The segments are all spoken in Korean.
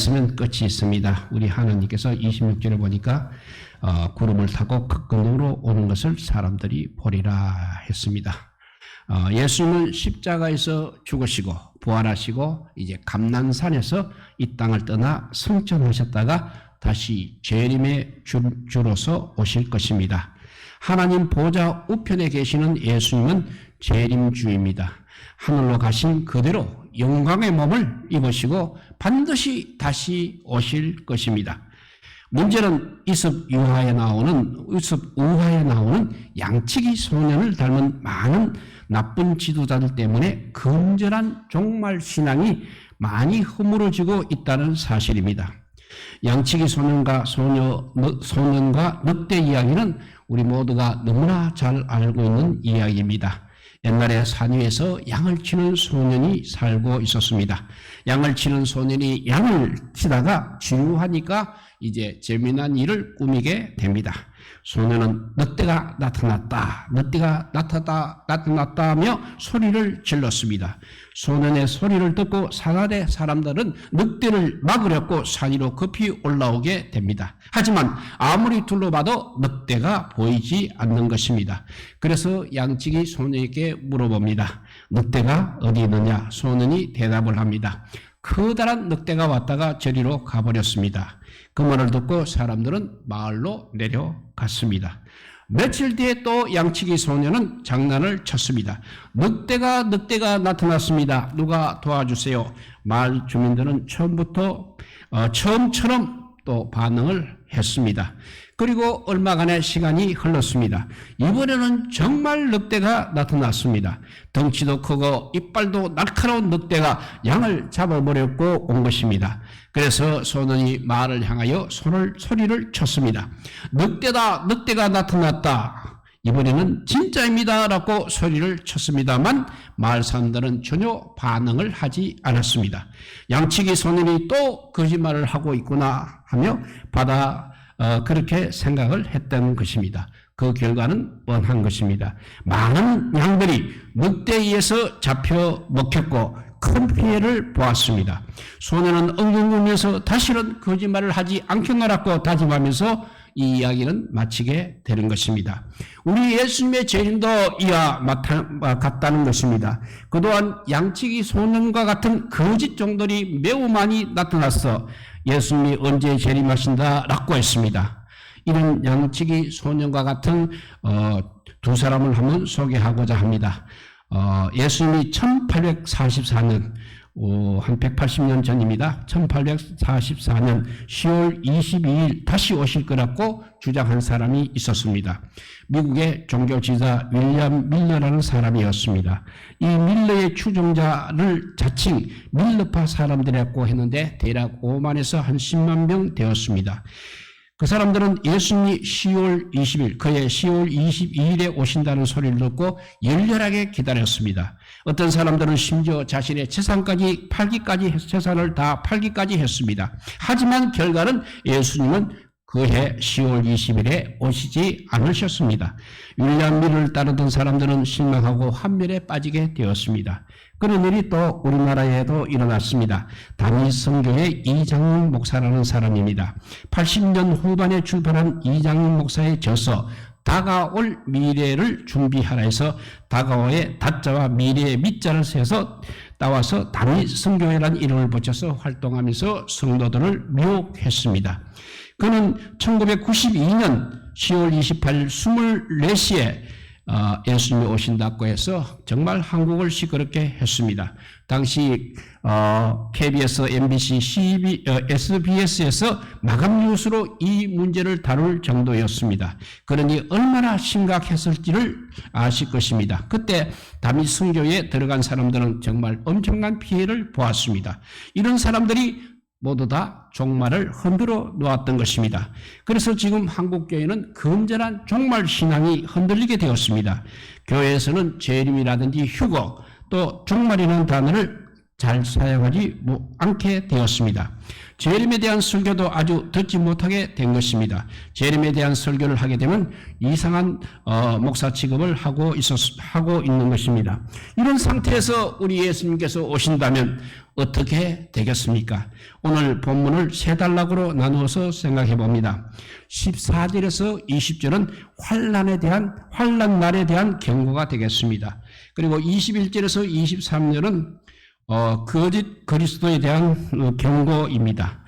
있으면 끝이 있습니다. 우리 하나님께서 26절에 보니까 구름을 타고 그 근으로 오는 것을 사람들이 보리라 했습니다. 예수님은 십자가에서 죽으시고 부활하시고 이제 감난산에서 이 땅을 떠나 승천하셨다가 다시 재림의 주로서 오실 것입니다. 하나님 보좌 우편에 계시는 예수님은 재림주입니다. 하늘로 가신 그대로 영광의 몸을 입으시고 반드시 다시 오실 것입니다. 문제는 이습 우화에 나오는 양치기 소년을 닮은 많은 나쁜 지도자들 때문에 근절한 종말 신앙이 많이 허물어지고 있다는 사실입니다. 양치기 소년과 늑대 이야기는 우리 모두가 너무나 잘 알고 있는 이야기입니다. 옛날에 산 위에서 양을 치는 소년이 살고 있었습니다. 양을 치는 소년이 양을 치다가 지루하니까 이제 재미난 일을 꾸미게 됩니다. 소년은 늑대가 나타났다 하며 소리를 질렀습니다. 소년의 소리를 듣고 산아래 사람들은 늑대를 막으려고 산 위로 급히 올라오게 됩니다. 하지만 아무리 둘러봐도 늑대가 보이지 않는 것입니다. 그래서 양치기 소년에게 물어봅니다. 늑대가 어디 있느냐? 소년이 대답을 합니다. 커다란 늑대가 왔다가 저리로 가버렸습니다. 그 말을 듣고 사람들은 마을로 내려갔습니다. 며칠 뒤에 또 양치기 소년은 장난을 쳤습니다. 늑대가 나타났습니다. 누가 도와주세요. 마을 주민들은 처음처럼 또 반응을 했습니다. 그리고 얼마간의 시간이 흘렀습니다. 이번에는 정말 늑대가 나타났습니다. 덩치도 크고 이빨도 날카로운 늑대가 양을 잡아버렸고 온 것입니다. 그래서 소년이 마을을 향하여 소리를 쳤습니다. 늑대가 나타났다. 이번에는 진짜입니다. 라고 소리를 쳤습니다만 마을 사람들은 전혀 반응을 하지 않았습니다. 양치기 소년이 또 거짓말을 하고 있구나 하며 그렇게 생각을 했던 것입니다. 그 결과는 뻔한 것입니다. 많은 양들이 늑대에 의해서 잡혀 먹혔고 큰 피해를 보았습니다. 소년은 엉엉울면서 다시는 거짓말을 하지 않겠노라고 다짐하면서 이 이야기는 마치게 되는 것입니다. 우리 예수님의 재림도 이와 같다는 것입니다. 그동안 양치기 소년과 같은 거짓 종들이 매우 많이 나타나서 예수님이 언제 재림하신다라고 했습니다. 이런 양치기 소년과 같은 두 사람을 한번 소개하고자 합니다. 예수님이 1844년 한 180년 전입니다. 1844년 10월 22일 다시 오실 거라고 주장한 사람이 있었습니다. 미국의 종교지사 윌리엄 밀러라는 사람이었습니다. 이 밀러의 추종자를 자칭 밀러파 사람들이라고 했는데 대략 5만에서 한 10만 명 되었습니다. 그 사람들은 예수님이 10월 20일, 그의 10월 22일에 오신다는 소리를 듣고 열렬하게 기다렸습니다. 어떤 사람들은 심지어 자신의 재산을 다 팔기까지 했습니다. 하지만 결과는 예수님은 그해 10월 20일에 오시지 않으셨습니다. 윌리엄 밀러를 따르던 사람들은 실망하고 환멸에 빠지게 되었습니다. 그런 일이 또 우리나라에도 일어났습니다. 다윗 성교의 이장윤 목사라는 사람입니다. 80년 후반에 출판한 이장윤 목사의 저서 다가올 미래를 준비하라 해서 다가오의 다자와 미래의 미자를 세서 따와서 다윗 성교회라는 이름을 붙여서 활동하면서 성도들을 미혹했습니다. 그는 1992년 10월 28일 24시에 예수님이 오신다고 해서 정말 한국을 시끄럽게 했습니다. 당시 KBS, MBC, SBS에서 마감 뉴스로 이 문제를 다룰 정도였습니다. 그러니 얼마나 심각했을지를 아실 것입니다. 그때 다윗 성교에 들어간 사람들은 정말 엄청난 피해를 보았습니다. 이런 사람들이 모두 다 종말을 흔들어 놓았던 것입니다. 그래서 지금 한국교회는 건전한 종말 신앙이 흔들리게 되었습니다. 교회에서는 재림이라든지 휴거 또 종말이라는 단어를 잘 사용하지 않게 되었습니다. 재림에 대한 설교도 아주 듣지 못하게 된 것입니다. 재림에 대한 설교를 하게 되면 이상한 목사 취급을 하고 있는 것입니다. 이런 상태에서 우리 예수님께서 오신다면 어떻게 되겠습니까? 오늘 본문을 세 단락으로 나누어서 생각해 봅니다. 14절에서 20절은 환난 날에 대한 경고가 되겠습니다. 그리고 21절에서 23절은 거짓 그리스도에 대한 경고입니다.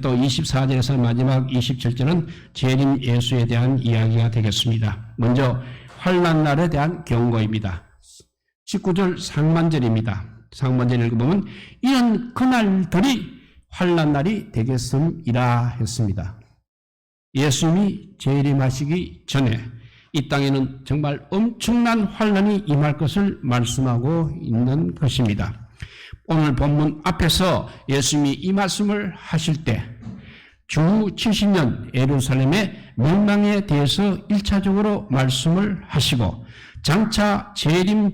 또 24절에서 마지막 27절은 재림 예수에 대한 이야기가 되겠습니다. 먼저 환난 날에 대한 경고입니다. 19절 상반절입니다. 상반절 읽어보면 이런 그날들이 환난 날이 되겠음이라 했습니다. 예수님이 재림하시기 전에 이 땅에는 정말 엄청난 환난이 임할 것을 말씀하고 있는 것입니다. 오늘 본문 앞에서 예수님이 이 말씀을 하실 때 주 70년 예루살렘의 멸망에 대해서 1차적으로 말씀을 하시고 장차 재림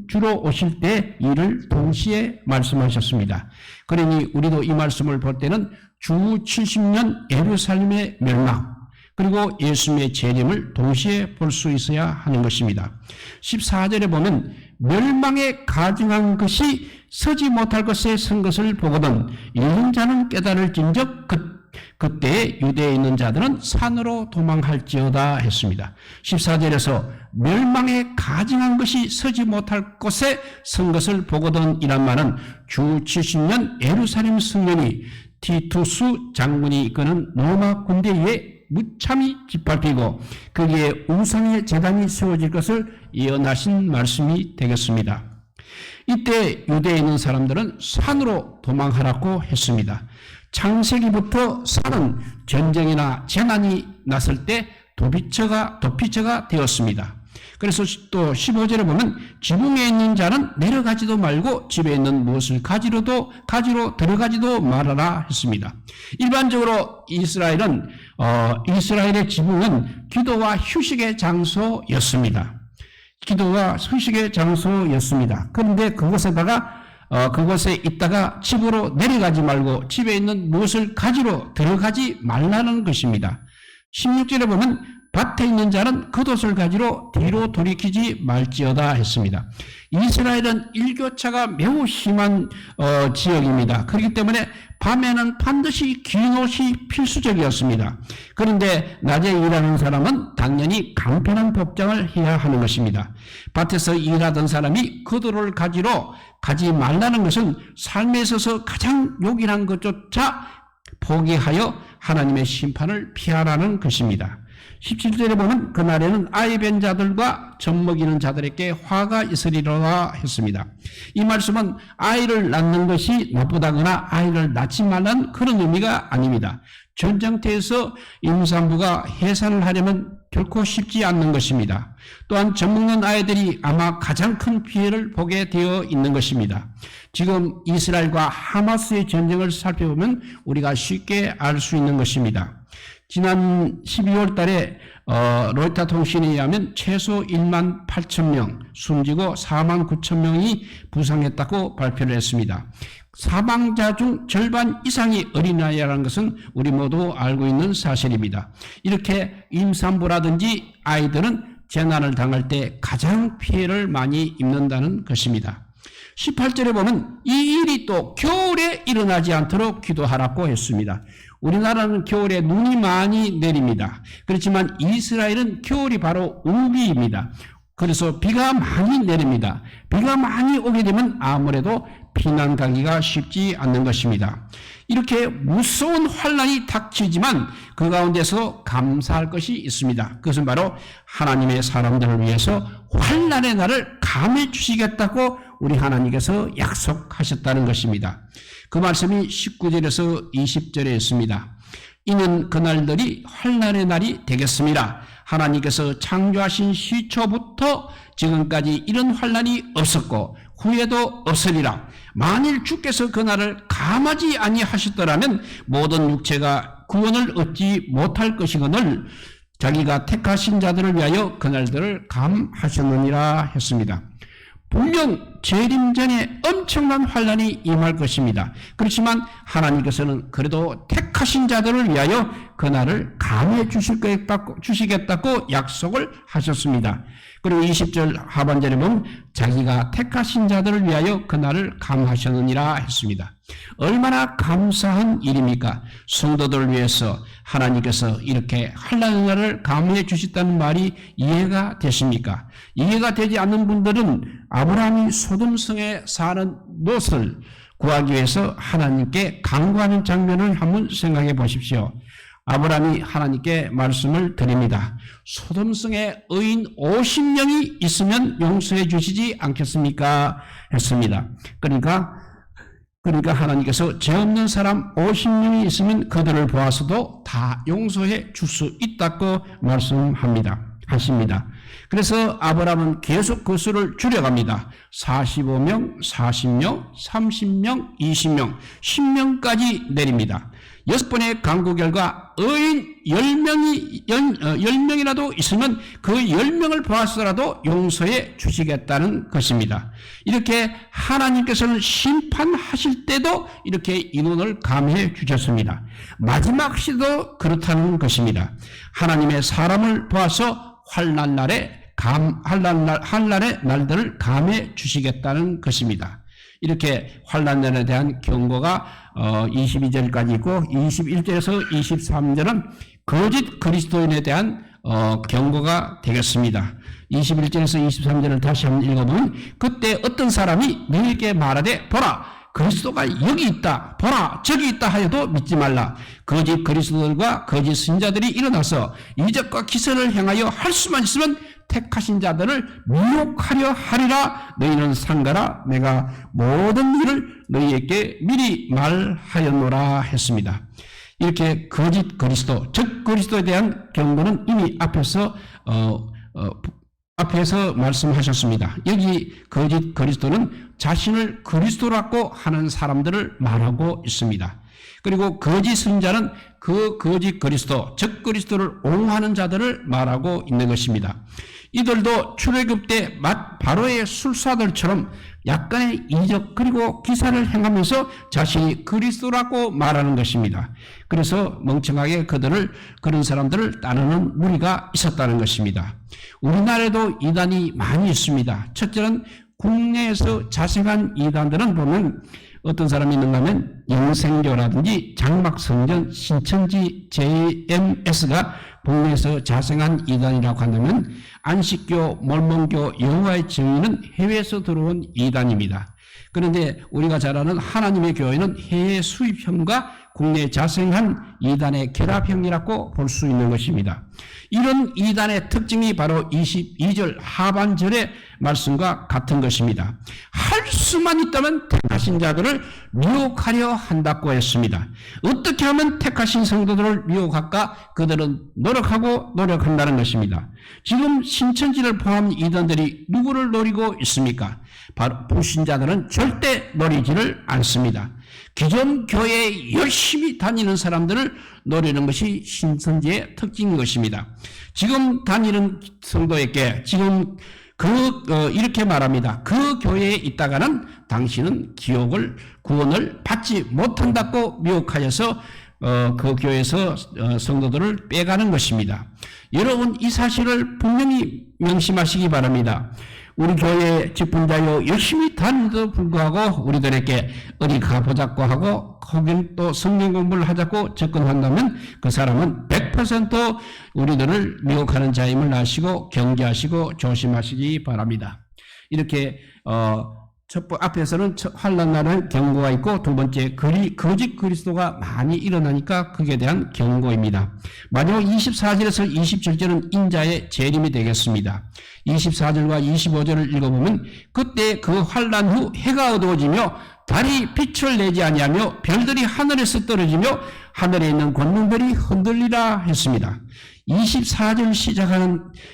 주로 오실 때 이를 동시에 말씀하셨습니다. 그러니 우리도 이 말씀을 볼 때는 주 70년 예루살렘의 멸망 그리고 예수님의 재림을 동시에 볼 수 있어야 하는 것입니다. 14절에 보면 멸망에 가증한 것이 서지 못할 것에 선 것을 보거든 읽는 자는 깨달을진즉 그때 유대에 있는 자들은 산으로 도망할지어다 했습니다. 14절에서 멸망에 가증한 것이 서지 못할 곳에 선 것을 보거든 이란 말은 주 70년 예루살렘 성년이 티투스 장군이 이끄는 로마 군대에 무참히 짓밟히고 거기에 우상의 제단이 세워질 것을 예언하신 말씀이 되겠습니다. 이때 유대에 있는 사람들은 산으로 도망하라고 했습니다. 창세기부터 산은 전쟁이나 재난이 났을 때 도피처가 되었습니다. 그래서 또 15절에 보면 지붕에 있는 자는 내려가지도 말고 집에 있는 무엇을 가지러 들어가지도 말아라 했습니다. 일반적으로 이스라엘의 지붕은 기도와 휴식의 장소였습니다. 그런데 그곳에 있다가 집으로 내려가지 말고 집에 있는 무엇을 가지러 들어가지 말라는 것입니다. 16절에 보면 밭에 있는 자는 겉옷을 가지러 뒤로 돌이키지 말지어다 했습니다. 이스라엘은 일교차가 매우 심한 지역입니다. 그렇기 때문에 밤에는 반드시 긴 옷이 필수적이었습니다. 그런데 낮에 일하는 사람은 당연히 간편한 복장을 해야 하는 것입니다. 밭에서 일하던 사람이 겉옷을 가지러 가지 말라는 것은 삶에 있어서 가장 요긴한 것조차 포기하여 하나님의 심판을 피하라는 것입니다. 17절에 보면 그날에는 아이 뵌 자들과 젖먹이는 자들에게 화가 있으리라 했습니다. 이 말씀은 아이를 낳는 것이 나쁘다거나 아이를 낳지 말라는 그런 의미가 아닙니다. 전쟁터에서 임산부가 해산을 하려면 결코 쉽지 않는 것입니다. 또한 젖먹는 아이들이 아마 가장 큰 피해를 보게 되어 있는 것입니다. 지금 이스라엘과 하마스의 전쟁을 살펴보면 우리가 쉽게 알 수 있는 것입니다. 지난 12월 달에 로이터 통신에 의하면 최소 1만 8천 명 숨지고 4만 9천 명이 부상했다고 발표를 했습니다. 사망자 중 절반 이상이 어린아이라는 것은 우리 모두 알고 있는 사실입니다. 이렇게 임산부라든지 아이들은 재난을 당할 때 가장 피해를 많이 입는다는 것입니다. 18절에 보면 이 일이 또 겨울에 일어나지 않도록 기도하라고 했습니다. 우리나라는 겨울에 눈이 많이 내립니다. 그렇지만 이스라엘은 겨울이 바로 우기입니다. 그래서 비가 많이 내립니다. 비가 많이 오게 되면 아무래도 피난 가기가 쉽지 않는 것입니다. 이렇게 무서운 환난이 닥치지만 그 가운데서 감사할 것이 있습니다. 그것은 바로 하나님의 사람들을 위해서 환난의 날을 감해 주시겠다고 우리 하나님께서 약속하셨다는 것입니다. 그 말씀이 19절에서 20절에 있습니다. 이는 그날들이 환난의 날이 되겠습니다. 하나님께서 창조하신 시초부터 지금까지 이런 환난이 없었고 후에도 없으리라. 만일 주께서 그날을 감하지 아니하셨더라면 모든 육체가 구원을 얻지 못할 것이거늘 자기가 택하신 자들을 위하여 그날들을 감하셨느니라 했습니다. 분명 재림 전에 엄청난 환란이 임할 것입니다. 그렇지만 하나님께서는 그래도 택하신 자들을 위하여 그날을 감해 주시겠다고 약속을 하셨습니다. 그리고 20절 하반절에 보면 자기가 택하신 자들을 위하여 그날을 감하셨느니라 했습니다. 얼마나 감사한 일입니까? 성도들을 위해서 하나님께서 이렇게 환난의 날을 감해 주셨다는 말이 이해가 되십니까? 이해가 되지 않는 분들은 아브라함이 소돔성에 사는 롯을 구하기 위해서 하나님께 간구하는 장면을 한번 생각해 보십시오. 아브라함이 하나님께 말씀을 드립니다. 소돔성에 의인 50명이 있으면 용서해 주시지 않겠습니까? 했습니다. 그러니까 하나님께서 죄 없는 사람 50명이 있으면 그들을 보아서도 다 용서해 줄 수 있다고 하십니다. 그래서 아브라함은 계속 그 수를 줄여갑니다. 45명, 40명, 30명, 20명, 10명까지 내립니다. 6번의 간구 결과 의인 10명이라도 있으면 그 10명을 보았더라도 용서해 주시겠다는 것입니다. 이렇게 하나님께서는 심판하실 때도 이렇게 인원을 감해 주셨습니다. 마지막 시도 그렇다는 것입니다. 하나님의 사람을 보아서 환난의 날들을 감해 주시겠다는 것입니다. 이렇게 환난날에 대한 경고가 22절까지 있고 21절에서 23절은 거짓 그리스도인에 대한 경고가 되겠습니다. 21절에서 23절을 다시 한번 읽어보면 그때 어떤 사람이 너희에게 말하되 보라 그리스도가 여기 있다 보라 저기 있다 하여도 믿지 말라. 거짓 그리스도들과 거짓 선지자들이 일어나서 이적과 기사를 행하여 할 수만 있으면 택하신 자들을 미혹하려 하리라. 너희는 상가라 내가 모든 일을 너희에게 미리 말하였노라 했습니다. 이렇게 거짓 그리스도 즉 그리스도에 대한 경고는 이미 앞에서 말씀하셨습니다. 여기 거짓 그리스도는 자신을 그리스도라고 하는 사람들을 말하고 있습니다. 그리고 거짓 선자는 그 거짓 그리스도 즉 그리스도를 옹호하는 자들을 말하고 있는 것입니다. 이들도 출애굽 때 바로의 술사들처럼 약간의 이적 그리고 기사를 행하면서 자신이 그리스도라고 말하는 것입니다. 그래서 멍청하게 그런 사람들을 따르는 무리가 있었다는 것입니다. 우리나라에도 이단이 많이 있습니다. 첫째는 국내에서 자생한 이단들은 보면 어떤 사람이 있는가 하면 영생교라든지 장막성전, 신천지, JMS가 국내에서 자생한 이단이라고 한다면 안식교, 몰몬교, 여호와의 증인은 해외에서 들어온 이단입니다. 그런데 우리가 잘 아는 하나님의 교회는 해외 수입형과 국내 자생한 이단의 결합형이라고 볼 수 있는 것입니다. 이런 이단의 특징이 바로 22절 하반절의 말씀과 같은 것입니다. 할 수만 있다면 택하신 자들을 미혹하려 한다고 했습니다. 어떻게 하면 택하신 성도들을 미혹할까? 그들은 노력한다는 것입니다. 지금 신천지를 포함한 이단들이 누구를 노리고 있습니까? 바로 불신자들은 절대 노리지를 않습니다. 기존 교회에 열심히 다니는 사람들을 노리는 것이 신천지의 특징인 것입니다. 지금 다니는 성도에게 지금 이렇게 말합니다. 그 교회에 있다가는 당신은 구원을 받지 못한다고 미혹하여서 그 교회에서 성도들을 빼가는 것입니다. 여러분 이 사실을 분명히 명심하시기 바랍니다. 우리 교회 직분자요 열심히 다니도 불구하고 우리들에게 어디 가보자고 하고 거긴 또 성경 공부를 하자고 접근한다면 그 사람은 100% 우리들을 미혹하는 자임을 아시고 경계하시고 조심하시기 바랍니다. 이렇게 앞에서는 환난날의 경고가 있고 두 번째 거짓 그리스도가 많이 일어나니까 그에 대한 경고입니다. 마지막 24절에서 27절은 인자의 재림이 되겠습니다. 24절과 25절을 읽어보면 그때 그 환난 후 해가 어두워지며 달이 빛을 내지 아니하며 별들이 하늘에서 떨어지며 하늘에 있는 권능들이 흔들리라 했습니다. 24절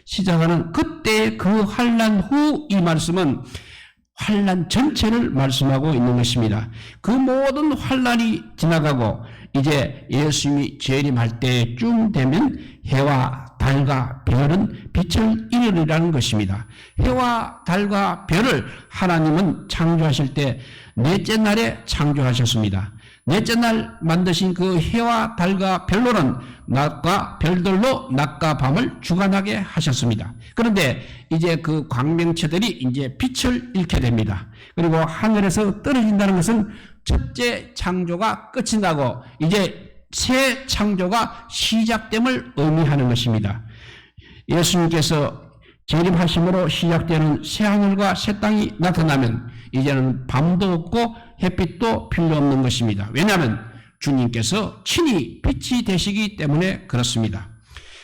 시작하는 그때 그 환난 후 이 말씀은 환난 전체를 말씀하고 있는 것입니다. 그 모든 환난이 지나가고 이제 예수님이 재림할 때쯤 되면 해와 달과 별은 빛을 잃으리라는 것입니다. 해와 달과 별을 하나님은 창조하실 때 넷째 날에 창조하셨습니다. 넷째 날 만드신 그 해와 달과 별로는 낮과 별들로 낮과 밤을 주관하게 하셨습니다. 그런데 이제 그 광명체들이 이제 빛을 잃게 됩니다. 그리고 하늘에서 떨어진다는 것은 첫째 창조가 끝이 나고 이제 새 창조가 시작됨을 의미하는 것입니다. 예수님께서 재림하심으로 시작되는 새 하늘과 새 땅이 나타나면 이제는 밤도 없고 햇빛도 필요 없는 것입니다. 왜냐하면 주님께서 친히 빛이 되시기 때문에 그렇습니다.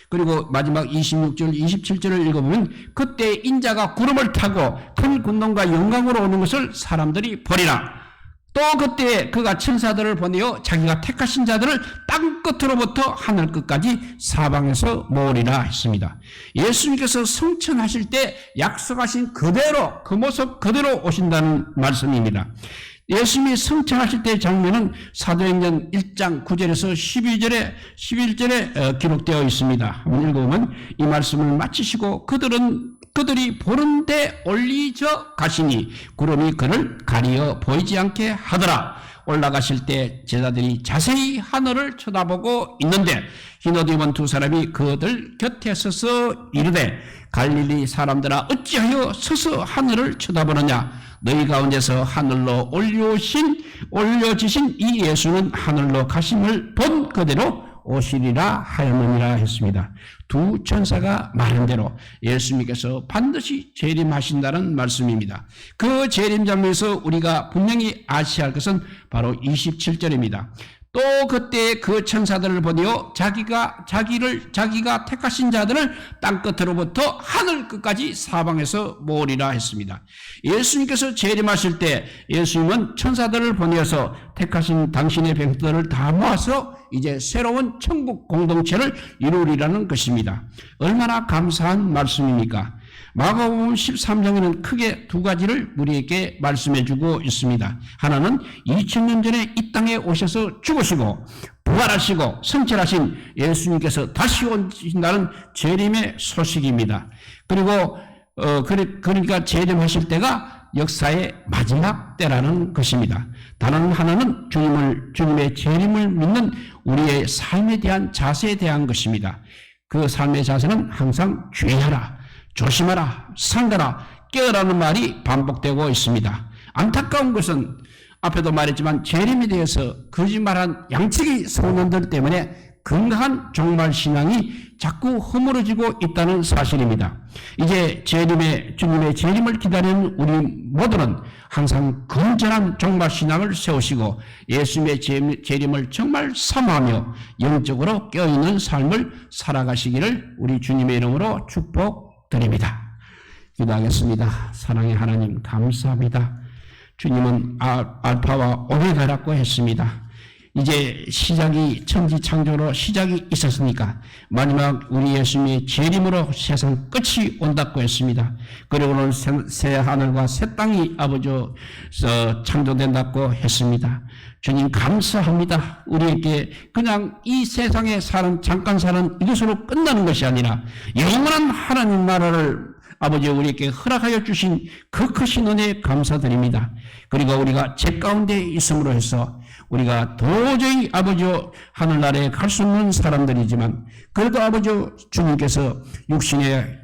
그리고 마지막 26절, 27절을 읽어보면 그때 인자가 구름을 타고 큰 군동과 영광으로 오는 것을 사람들이 보리라. 또 그때 그가 천사들을 보내어 자기가 택하신 자들을 땅 끝으로부터 하늘 끝까지 사방에서 모으리라 했습니다. 예수님께서 성천하실 때 약속하신 그대로 그 모습 그대로 오신다는 말씀입니다. 예수님이 성천하실 때의 장면은 사도행전 1장 9절에서 11절에 기록되어 있습니다. 한번 읽어보면 이 말씀을 마치시고 그들이 보는데 올리져 가시니 구름이 그를 가리어 보이지 않게 하더라. 올라가실 때 제자들이 자세히 하늘을 쳐다보고 있는데 흰옷 입은 두 사람이 그들 곁에 서서 이르되 갈릴리 사람들아 어찌하여 서서 하늘을 쳐다보느냐. 너희 가운데서 하늘로 올려지신 이 예수는 하늘로 가심을 본 그대로 오시리라 하였느니라 했습니다. 두 천사가 말한 대로 예수님께서 반드시 재림하신다는 말씀입니다. 그 재림 장면에서 우리가 분명히 아셔야 할 것은 바로 27절입니다. 또 그때 그 천사들을 보내어 자기가 택하신 자들을 땅 끝으로부터 하늘 끝까지 사방에서 모으리라 했습니다. 예수님께서 재림하실 때 예수님은 천사들을 보내어서 택하신 당신의 백성들을 다 모아서 이제 새로운 천국 공동체를 이루리라는 것입니다. 얼마나 감사한 말씀입니까? 마가복음 13장에는 크게 두 가지를 우리에게 말씀해주고 있습니다. 하나는 2000년 전에 이 땅에 오셔서 죽으시고 부활하시고 성철하신 예수님께서 다시 오신다는 재림의 소식입니다. 그리고 그러니까 재림하실 때가 역사의 마지막 때라는 것입니다. 다른 하나는 주님의 재림을 믿는 우리의 삶에 대한 자세에 대한 것입니다. 그 삶의 자세는 항상 주의하라, 조심하라, 상가라, 깨어라는 말이 반복되고 있습니다. 안타까운 것은 앞에도 말했지만 재림에 대해서 거짓말한 양측의 소년들 때문에 건강한 종말 신앙이 자꾸 허물어지고 있다는 사실입니다. 이제 주님의 재림을 기다리는 우리 모두는 항상 건전한 종말 신앙을 세우시고 예수님의 재림을 정말 사모하며 영적으로 깨어있는 삶을 살아가시기를 우리 주님의 이름으로 축복드립니다. 기도하겠습니다. 사랑의 하나님 감사합니다. 주님은 알파와 오메가라고 했습니다. 이제 천지 창조로 시작이 있었으니까 마지막 우리 예수님의 재림으로 세상 끝이 온다고 했습니다. 그리고는 새 하늘과 새 땅이 창조된다고 했습니다. 주님 감사합니다. 우리에게 그냥 이 세상에 잠깐 사는 이것으로 끝나는 것이 아니라 영원한 하나님 나라를 아버지 우리에게 허락하여 주신 그 크신 은혜에 감사드립니다. 그리고 우리가 죄 가운데 있음으로 해서 우리가 도저히 아버지 하늘나라에 갈 수 없는 사람들이지만 그래도 아버지 주님께서 육신의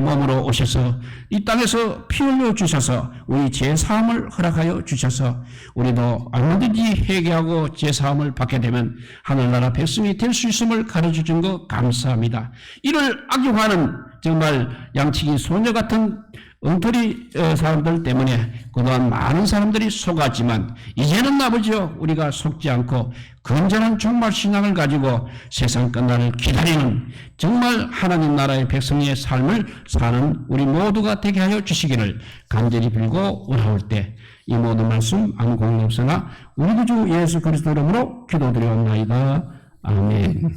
몸으로 오셔서 이 땅에서 피 흘려 주셔서 우리 죄사함을 허락하여 주셔서 우리도 얼마든지 회개하고 죄사함을 받게 되면 하늘나라 백성이 될 수 있음을 가르쳐 준 것 감사합니다. 이를 악용하는 정말 양치기 소녀 같은 엉터리 사람들 때문에 그동안 많은 사람들이 속았지만 이제는 아버지요 우리가 속지 않고 건전한 종말 신앙을 가지고 세상 끝날을 기다리는 정말 하나님 나라의 백성의 삶을 사는 우리 모두가 되게 하여 주시기를 간절히 빌고 원하올 때 이 모든 말씀 안공업사나 우리 구주 예수 그리스도 이름으로 기도드려옵나이다. 아멘.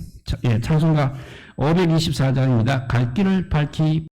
찬송가 524장입니다. 갈 길을 밝히